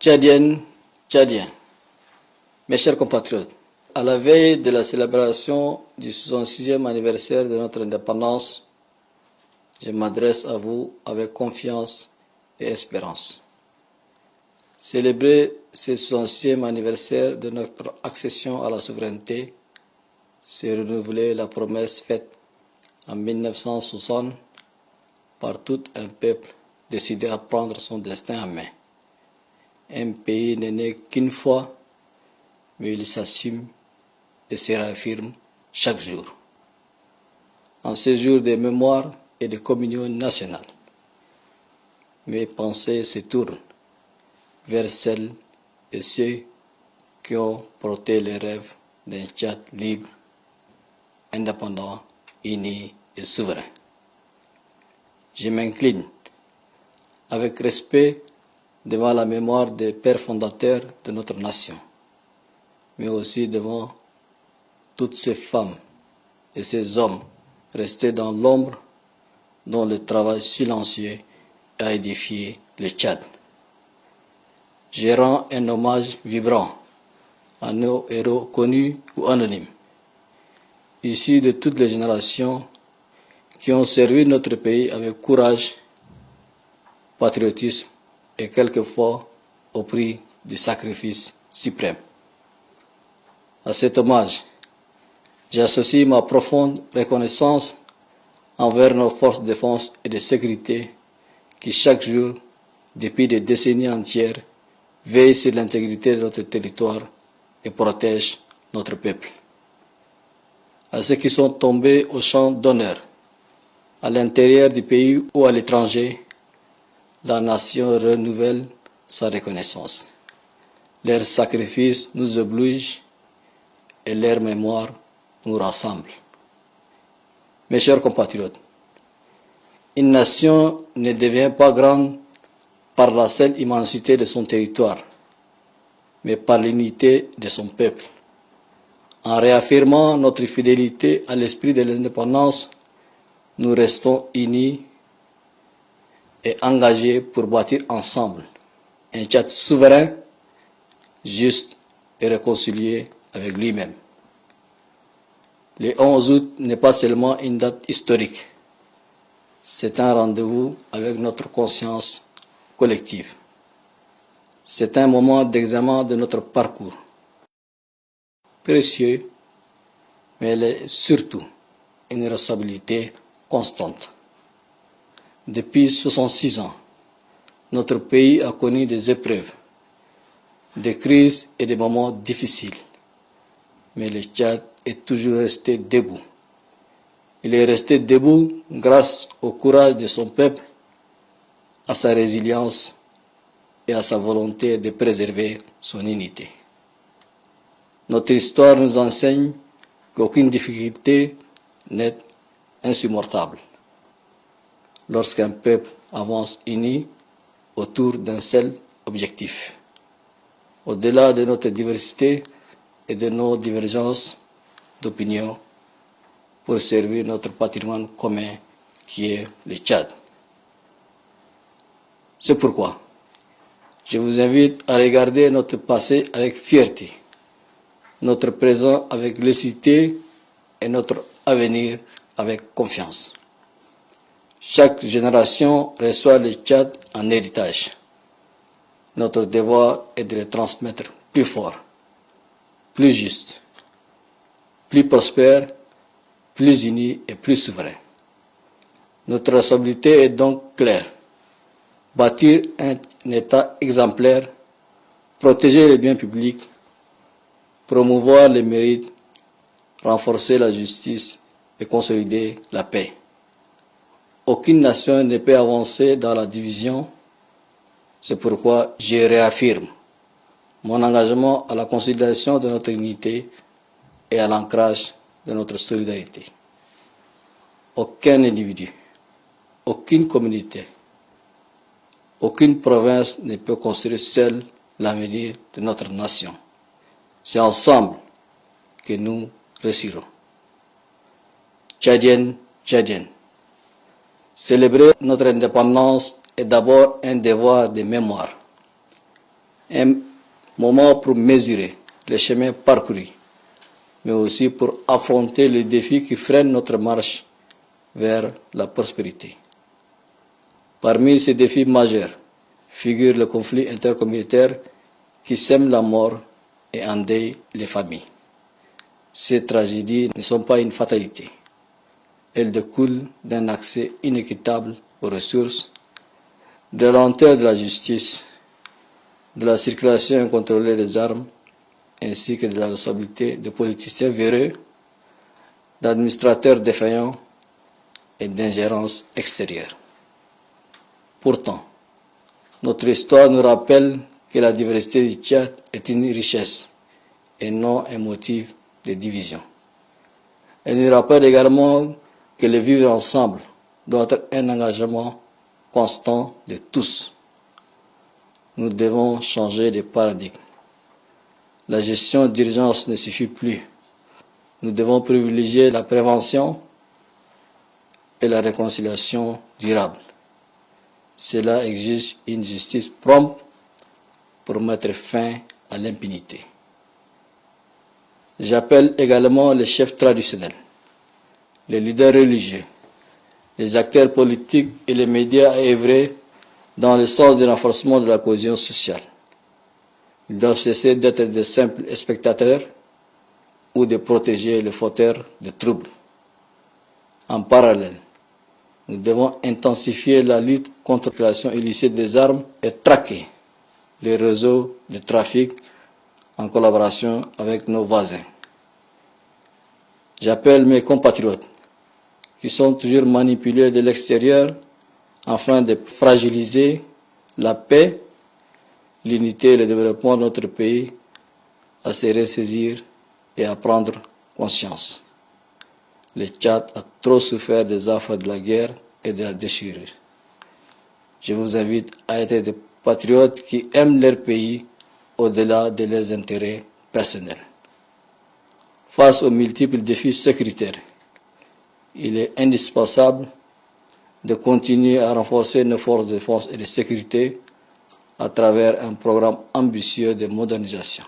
Tchadiennes, Tchadiens, mes chers compatriotes, à la veille de la célébration du 66e anniversaire de notre indépendance, je m'adresse à vous avec confiance et espérance. Célébrer ce 66e anniversaire de notre accession à la souveraineté, c'est renouveler la promesse faite en 1960 par tout un peuple décidé à prendre son destin en main. Un pays n'est né qu'une fois, mais il s'assume et se réaffirme chaque jour. En ce jour de mémoire et de communion nationale, mes pensées se tournent vers celles et ceux qui ont porté les rêves d'un Tchad libre, indépendant, uni et souverain. Je m'incline avec respect devant la mémoire des pères fondateurs de notre nation, mais aussi devant toutes ces femmes et ces hommes restés dans l'ombre dont le travail silencieux a édifié le Tchad. Je rends un hommage vibrant à nos héros connus ou anonymes, issus de toutes les générations qui ont servi notre pays avec courage, patriotisme et quelquefois au prix du sacrifice suprême. À cet hommage, j'associe ma profonde reconnaissance envers nos forces de défense et de sécurité qui chaque jour, depuis des décennies entières, veillent sur l'intégrité de notre territoire et protègent notre peuple. À ceux qui sont tombés au champ d'honneur, à l'intérieur du pays ou à l'étranger, la nation renouvelle sa reconnaissance. Leur sacrifice nous oblige et leur mémoire nous rassemble. Mes chers compatriotes, une nation ne devient pas grande par la seule immensité de son territoire, mais par l'unité de son peuple. En réaffirmant notre fidélité à l'esprit de l'indépendance, nous restons unis et engagés pour bâtir ensemble un Tchad souverain, juste et réconcilié avec lui-même. Le 11 août n'est pas seulement une date historique, c'est un rendez-vous avec notre conscience collective. C'est un moment d'examen de notre parcours, précieux, mais elle est surtout une responsabilité constante. Depuis 66 ans, notre pays a connu des épreuves, des crises et des moments difficiles. Mais le Tchad est toujours resté debout. Il est resté debout grâce au courage de son peuple, à sa résilience et à sa volonté de préserver son unité. Notre histoire nous enseigne qu'aucune difficulté n'est insurmontable. Lorsqu'un peuple avance uni autour d'un seul objectif. Au-delà de notre diversité et de nos divergences d'opinion, pour servir notre patrimoine commun qui est le Tchad. C'est pourquoi je vous invite à regarder notre passé avec fierté, notre présent avec lucidité et notre avenir avec confiance. Chaque génération reçoit le Tchad en héritage. Notre devoir est de le transmettre plus fort, plus juste, plus prospère, plus uni et plus souverain. Notre responsabilité est donc claire. Bâtir un État exemplaire, protéger les biens publics, promouvoir les mérites, renforcer la justice et consolider la paix. Aucune nation ne peut avancer dans la division. C'est pourquoi je réaffirme mon engagement à la consolidation de notre unité et à l'ancrage de notre solidarité. Aucun individu, aucune communauté, aucune province ne peut construire seule l'avenir de notre nation. C'est ensemble que nous réussirons. Tchadiennes, Tchadiens, célébrer notre indépendance est d'abord un devoir de mémoire, Un moment pour mesurer les chemins parcourus, mais aussi pour affronter les défis qui freinent notre marche vers la prospérité. Parmi ces défis majeurs figure le conflit intercommunautaire qui sème la mort et endeuille les familles. Ces tragédies ne sont pas une fatalité. Elles découlent d'un accès inéquitable aux ressources, de la lenteur de la justice, de la circulation incontrôlée des armes, ainsi que de la responsabilité de politiciens véreux, d'administrateurs défaillants et d'ingérence extérieure. Pourtant, notre histoire nous rappelle que la diversité du Tchad est une richesse et non un motif de division. Elle nous rappelle également que le vivre ensemble doit être un engagement constant de tous. Nous devons changer de paradigme. La gestion d'urgence ne suffit plus. Nous devons privilégier la prévention et la réconciliation durable. Cela exige une justice prompte pour mettre fin à l'impunité. J'appelle également les chefs traditionnels, les leaders religieux, les acteurs politiques et les médias à œuvrer dans le sens du renforcement de la cohésion sociale. Ils doivent cesser d'être de simples spectateurs ou de protéger les fauteurs de troubles. En parallèle, nous devons intensifier la lutte contre la création illicite des armes et traquer les réseaux de trafic en collaboration avec nos voisins. J'appelle mes compatriotes qui sont toujours manipulés de l'extérieur afin de fragiliser la paix, l'unité et le développement de notre pays à se ressaisir et à prendre conscience. Le Tchad a trop souffert des affres de la guerre et de la déchirure. Je vous invite à être des patriotes qui aiment leur pays au-delà de leurs intérêts personnels. Face aux multiples défis sécuritaires, il est indispensable de continuer à renforcer nos forces de défense et de sécurité à travers un programme ambitieux de modernisation,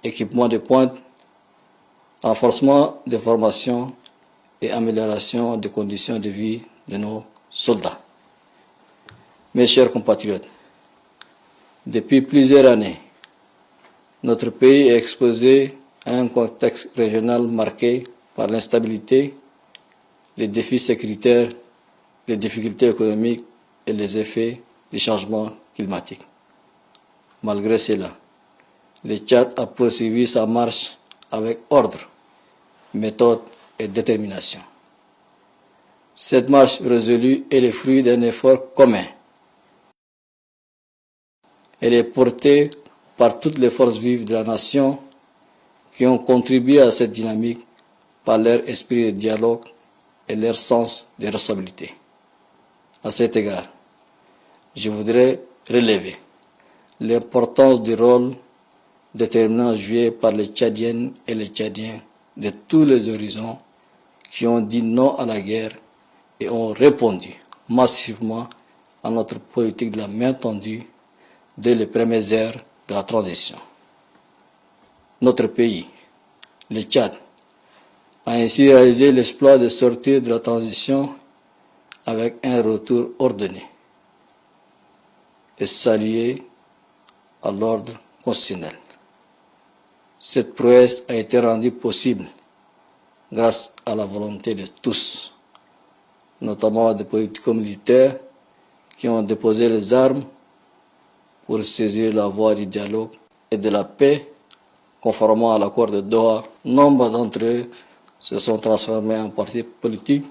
équipement de pointe, renforcement des formations et amélioration des conditions de vie de nos soldats. Mes chers compatriotes, depuis plusieurs années, notre pays est exposé à un contexte régional marqué par l'instabilité, les défis sécuritaires, les difficultés économiques et les effets du changement climatique. Malgré cela, le Tchad a poursuivi sa marche avec ordre, méthode et détermination. Cette marche résolue est le fruit d'un effort commun. Elle est portée par toutes les forces vives de la nation qui ont contribué à cette dynamique par leur esprit de dialogue et leur sens de responsabilité. À cet égard, je voudrais relever l'importance du rôle déterminant joué par les Tchadiennes et les Tchadiens de tous les horizons qui ont dit non à la guerre et ont répondu massivement à notre politique de la main tendue dès les premières heures de la transition. Notre pays, le Tchad, a ainsi réalisé l'exploit de sortir de la transition avec un retour ordonné et salué à l'ordre constitutionnel. Cette prouesse a été rendue possible grâce à la volonté de tous, notamment des politico-militaires qui ont déposé les armes pour saisir la voie du dialogue et de la paix, conformément à l'accord de Doha. Nombre d'entre eux se sont transformés en partis politiques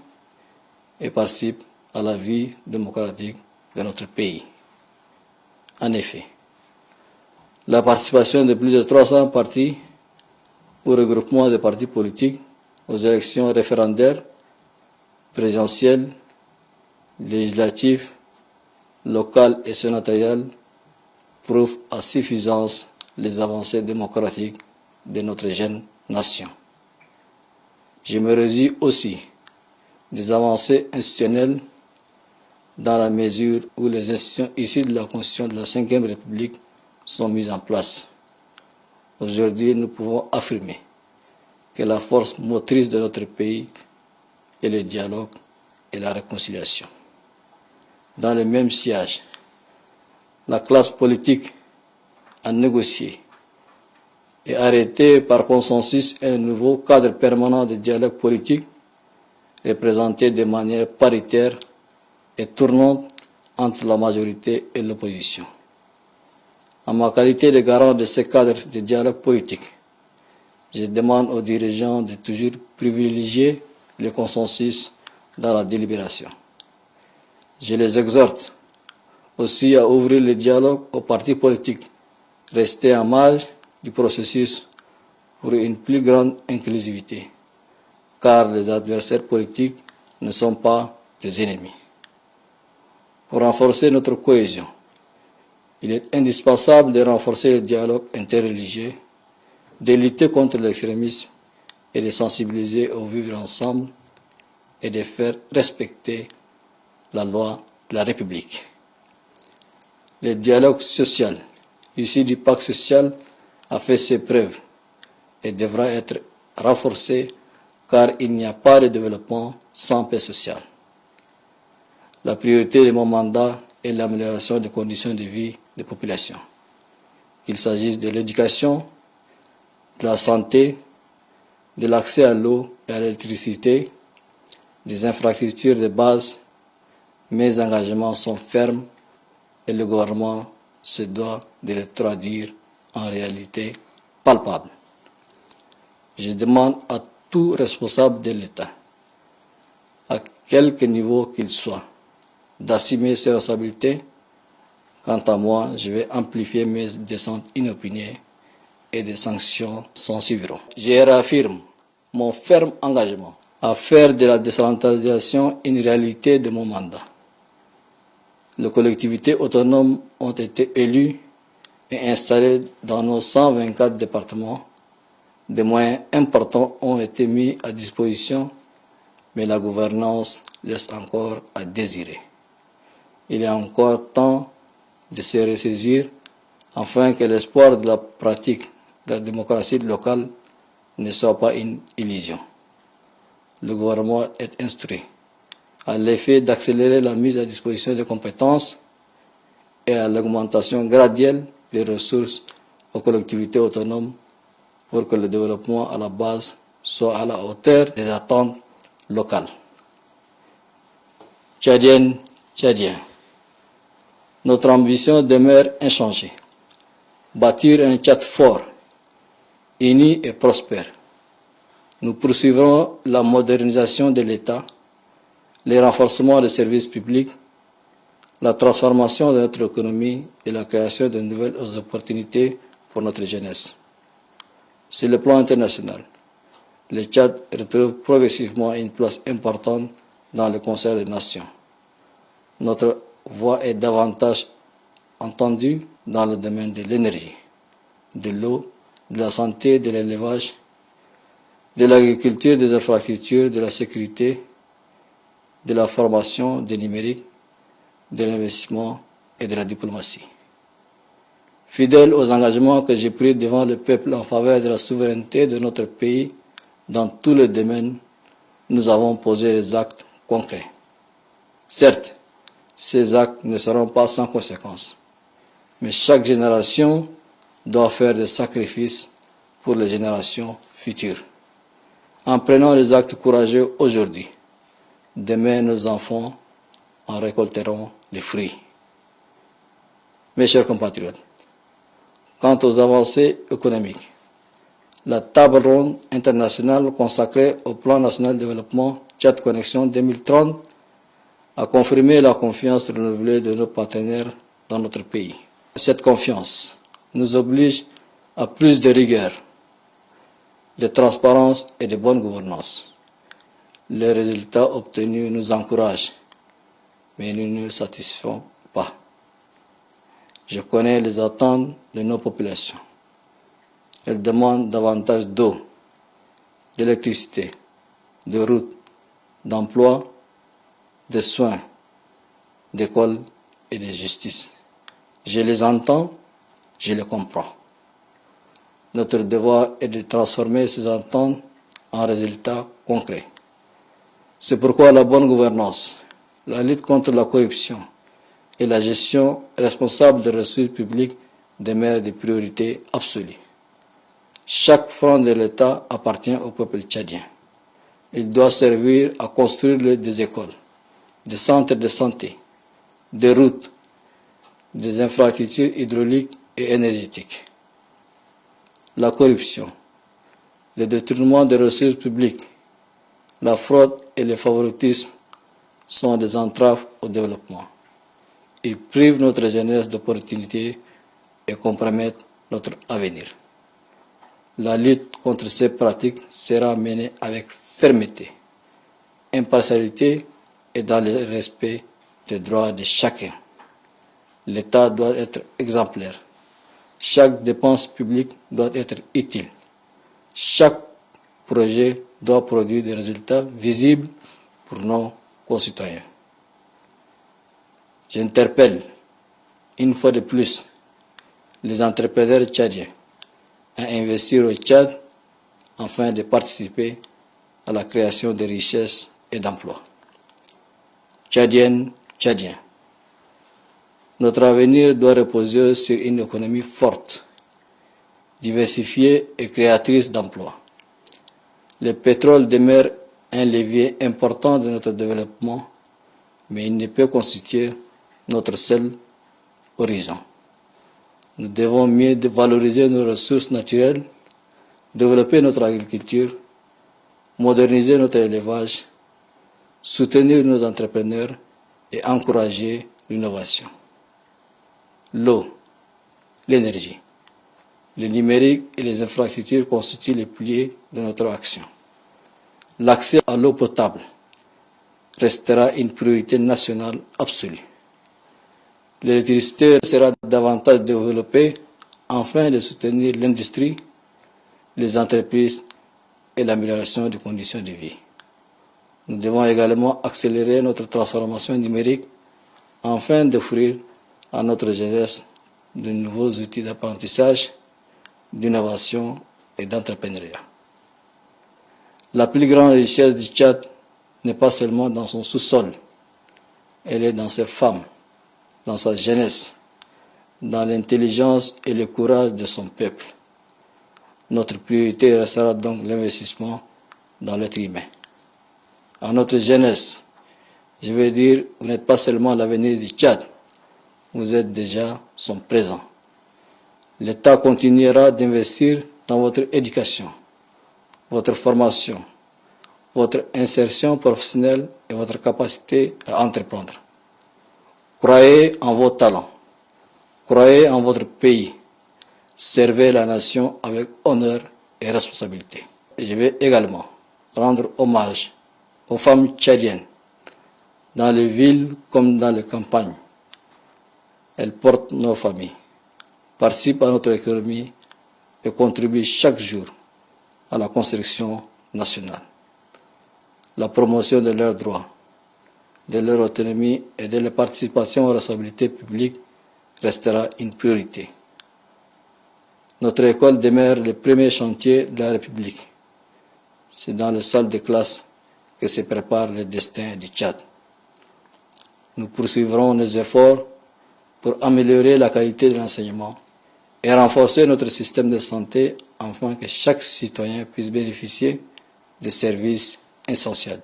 et participent à la vie démocratique de notre pays. En effet, la participation de plus de 300 partis ou regroupements de partis politiques aux élections référendaires, présidentielles, législatives, locales et sénatoriales prouve à suffisance les avancées démocratiques de notre jeune nation. Je me réjouis aussi des avancées institutionnelles dans la mesure où les institutions issues de la Constitution de la Ve République sont mises en place. Aujourd'hui, nous pouvons affirmer que la force motrice de notre pays est le dialogue et la réconciliation. Dans le même sillage, la classe politique a négocié et arrêté par consensus un nouveau cadre permanent de dialogue politique représenté de manière paritaire et tournante entre la majorité et l'opposition. En ma qualité de garant de ce cadre de dialogue politique, je demande aux dirigeants de toujours privilégier le consensus dans la délibération. Je les exhorte aussi à ouvrir le dialogue aux partis politiques, rester en marge du processus pour une plus grande inclusivité, car les adversaires politiques ne sont pas des ennemis. Pour renforcer notre cohésion, il est indispensable de renforcer le dialogue interreligieux, de lutter contre l'extrémisme et de sensibiliser au vivre ensemble et de faire respecter la loi de la République. Le dialogue social, issu du pacte social, a fait ses preuves et devra être renforcé car il n'y a pas de développement sans paix sociale. La priorité de mon mandat est l'amélioration des conditions de vie des populations, qu'il s'agisse de l'éducation, de la santé, de l'accès à l'eau et à l'électricité, des infrastructures de base. Mes engagements sont fermes et le gouvernement se doit de les traduire en réalité palpable. Je demande à tout responsable de l'État, à quelque niveau qu'il soit, d'assumer ses responsabilités. Quant à moi, je vais amplifier mes descentes inopinées et des sanctions s'en suivront. Je réaffirme mon ferme engagement à faire de la décentralisation une réalité de mon mandat. Les collectivités autonomes ont été élues et installées dans nos 124 départements. Des moyens importants ont été mis à disposition, mais la gouvernance laisse encore à désirer. Il est encore temps de se ressaisir afin que l'espoir de la pratique de la démocratie locale ne soit pas une illusion. Le gouvernement est instruit à l'effet d'accélérer la mise à disposition des compétences et à l'augmentation graduelle des ressources aux collectivités autonomes pour que le développement à la base soit à la hauteur des attentes locales. Tchadiennes, Tchadiens, notre ambition demeure inchangée. Bâtir un Tchad fort, uni et prospère. Nous poursuivrons la modernisation de l'État, le renforcement des services publics, la transformation de notre économie et la création de nouvelles opportunités pour notre jeunesse. Sur le plan international, le Tchad retrouve progressivement une place importante dans le Conseil des Nations. Notre voix est davantage entendue dans le domaine de l'énergie, de l'eau, de la santé, de l'élevage, de l'agriculture, des infrastructures, de la sécurité, de la formation, du numérique, de l'investissement et de la diplomatie. Fidèle aux engagements que j'ai pris devant le peuple en faveur de la souveraineté de notre pays dans tous les domaines, nous avons posé des actes concrets. Certes, ces actes ne seront pas sans conséquences, mais chaque génération doit faire des sacrifices pour les générations futures. En prenant les actes courageux aujourd'hui, demain nos enfants en récolteront les fruits. Mes chers compatriotes, quant aux avancées économiques, la table ronde internationale consacrée au plan national de développement Tchad Connexion 2030 a confirmé la confiance renouvelée de nos partenaires dans notre pays. Cette confiance nous oblige à plus de rigueur, de transparence et de bonne gouvernance. Les résultats obtenus nous encouragent, mais nous ne nous satisfaisons pas. Je connais les attentes de nos populations. Elles demandent davantage d'eau, d'électricité, de routes, d'emplois, de soins, d'écoles et de justice. Je les entends je le comprends. Notre devoir est de transformer ces attentes en résultats concrets. C'est pourquoi la bonne gouvernance, la lutte contre la corruption et la gestion responsable des ressources publiques demeurent des priorités absolues. Chaque franc de l'État appartient au peuple tchadien. Il doit servir à construire des écoles, des centres de santé, des routes, des infrastructures hydrauliques et énergétiques. La corruption, le détournement des ressources publiques, la fraude et le favoritisme sont des entraves au développement. Ils privent notre jeunesse d'opportunités et compromettent notre avenir. La lutte contre ces pratiques sera menée avec fermeté, impartialité et dans le respect des droits de chacun. L'État doit être exemplaire. Chaque dépense publique doit être utile. Chaque projet doit produire des résultats visibles pour nos concitoyens. J'interpelle une fois de plus les entrepreneurs tchadiens à investir au Tchad afin de participer à la création de richesses et d'emplois. Tchadiennes, Tchadiens, notre avenir doit reposer sur une économie forte, diversifiée et créatrice d'emplois. Le pétrole demeure un levier important de notre développement, mais il ne peut constituer notre seul horizon. Nous devons mieux valoriser nos ressources naturelles, développer notre agriculture, moderniser notre élevage, soutenir nos entrepreneurs et encourager l'innovation. L'eau, l'énergie, le numérique et les infrastructures constituent les piliers de notre action. L'accès à l'eau potable restera une priorité nationale absolue. L'électricité sera davantage développée afin de soutenir l'industrie, les entreprises et l'amélioration des conditions de vie. Nous devons également accélérer notre transformation numérique afin d'offrir à notre jeunesse de nouveaux outils d'apprentissage, d'innovation et d'entrepreneuriat. La plus grande richesse du Tchad n'est pas seulement dans son sous-sol, elle est dans ses femmes, dans sa jeunesse, dans l'intelligence et le courage de son peuple. Notre priorité restera donc l'investissement dans l'être humain. À notre jeunesse, je veux dire, vous n'êtes pas seulement l'avenir du Tchad, vous êtes déjà son présent. L'État continuera d'investir dans votre éducation, votre formation, votre insertion professionnelle et votre capacité à entreprendre. Croyez en vos talents, croyez en votre pays, servez la nation avec honneur et responsabilité. Et je vais également rendre hommage aux femmes tchadiennes, dans les villes comme dans les campagnes. Elles portent nos familles, participent à notre économie et contribuent chaque jour à la construction nationale. La promotion de leurs droits, de leur autonomie et de leur participation aux responsabilités publiques restera une priorité. Notre école demeure le premier chantier de la République. C'est dans les salles de classe que se prépare le destin du Tchad. Nous poursuivrons nos efforts pour améliorer la qualité de l'enseignement et renforcer notre système de santé afin que chaque citoyen puisse bénéficier des services essentiels.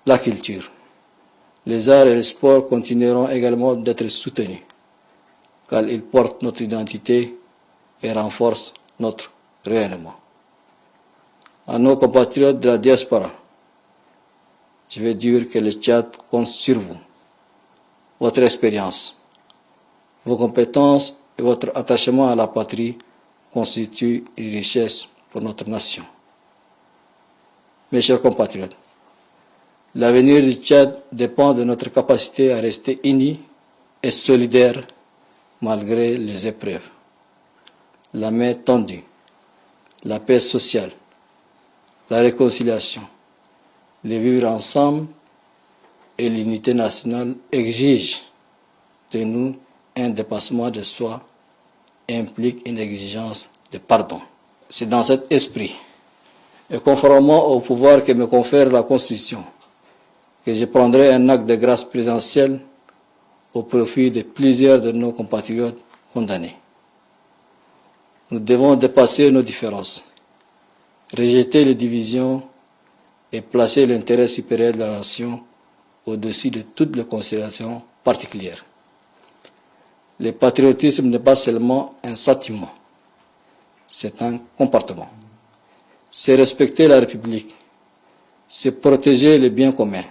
La culture, les arts et le sport continueront également d'être soutenus car ils portent notre identité et renforcent notre rayonnement. À nos compatriotes de la diaspora, je veux dire que le Tchad compte sur vous. Votre expérience, vos compétences et votre attachement à la patrie constituent une richesse pour notre nation. Mes chers compatriotes, l'avenir du Tchad dépend de notre capacité à rester unis et solidaires malgré les épreuves. La main tendue, la paix sociale, la réconciliation, le vivre ensemble et l'unité nationale exigent de nous un dépassement de soi implique une exigence de pardon. C'est dans cet esprit, et conformément au pouvoir que me confère la Constitution, que je prendrai un acte de grâce présidentielle au profit de plusieurs de nos compatriotes condamnés. Nous devons dépasser nos différences, rejeter les divisions et placer l'intérêt supérieur de la nation au-dessus de toutes les considérations particulières. Le patriotisme n'est pas seulement un sentiment, c'est un comportement. C'est respecter la République, c'est protéger les biens communs,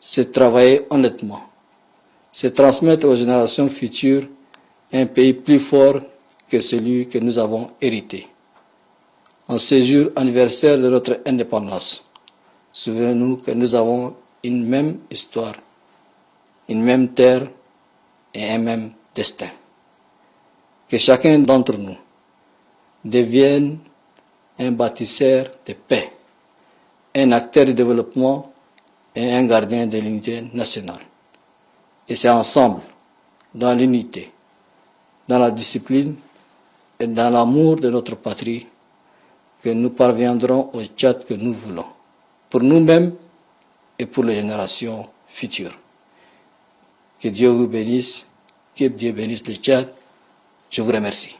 c'est travailler honnêtement, c'est transmettre aux générations futures un pays plus fort que celui que nous avons hérité. En ce jour anniversaire de notre indépendance, souvenons-nous que nous avons une même histoire, une même terre et un même destin. Que chacun d'entre nous devienne un bâtisseur de paix, un acteur de développement et un gardien de l'unité nationale. Et c'est ensemble, dans l'unité, dans la discipline et dans l'amour de notre patrie que nous parviendrons au Tchad que nous voulons, pour nous-mêmes et pour les générations futures. Que Dieu vous bénisse, que Dieu bénisse le Tchad. Je vous remercie.